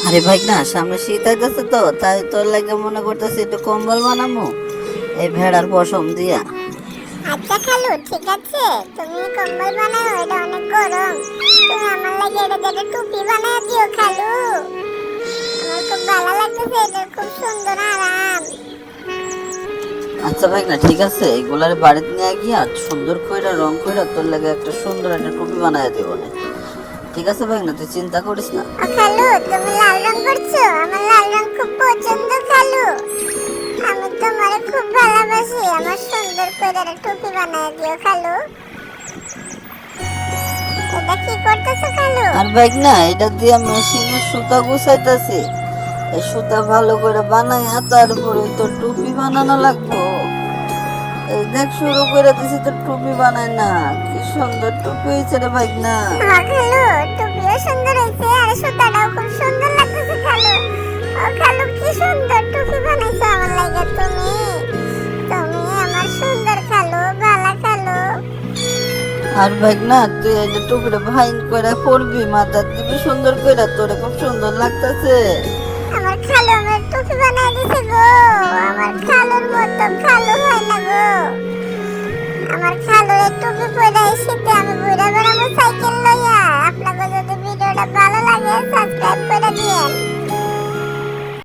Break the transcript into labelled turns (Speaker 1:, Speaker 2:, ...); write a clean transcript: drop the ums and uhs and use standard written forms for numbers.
Speaker 1: আরে ভাই না, সামনে শীত আইতেছে তো, তাই তোর লাগে মনে করতেছি একটু কম্বল বানামু এই ভেড়ার পশম দিয়া।
Speaker 2: আচ্ছা খালু, ঠিক আছে, তুমি কম্বল বানাও, এটা অনেক গরম। তুমি আমার লাগে এটা দিয়ে টুপি বানায় দিও খালু। আমার খুব ভালো লাগতেছে, এটা খুব সুন্দর আরাম।
Speaker 1: আচ্ছা ভাই না, ঠিক আছে, এগুলার বাড়িতে নিয়ে গিয়া সুন্দর কইরা রং কইরা তোর লাগে একটা সুন্দর একটা টুপি বানায় দিব না। ঠিক আছে ভাই না, তুই চিন্তা করিস না।
Speaker 2: ও খালু, তুমি লাল রং করছো, আমার লাল রং খুব পছন্দ খালু। আমি তোমারে খুব ভালোবাসি, আমার সুন্দর করে একটা টুপি বানায় দিও খালু। এটা কি করতেছো খালু?
Speaker 1: আর ভাই না, এটা দিয়া মেশিনে সুতা গুছাইতেছি। এই সুতা ভালো করে বানাইয়া তারপরে তোর টুপি বানানো লাগবো। এই দেখ, শুরু করে দিছি তোর টুপি বানাই না, কি সুন্দর টুপি হয়েছে রে ভাই না।
Speaker 2: হ্যাঁ খালু, টুপিও সুন্দর হয়েছে আর সুতাটাও খুব সুন্দর লাগতেছে খালু। ও খালু, কি সুন্দর টুপি বানাইছো আমার লাগে তুমি। তুমি আমার সুন্দর খালু, ভালো খালু।
Speaker 1: আর ভাই না, তুই এই যে টুপিটা ভাইন করে পরবি, মাথা দিবি সুন্দর করে, তোরে খুব সুন্দর লাগতেছে।
Speaker 2: আমার খালু আমার টুপি বানাই দিছে গো। আমার খালুর মতো খালু হয় না গো। আমার খালুর এই টুপি পরে শীতে আমি ঘুরে বেড়াবো সাইকেল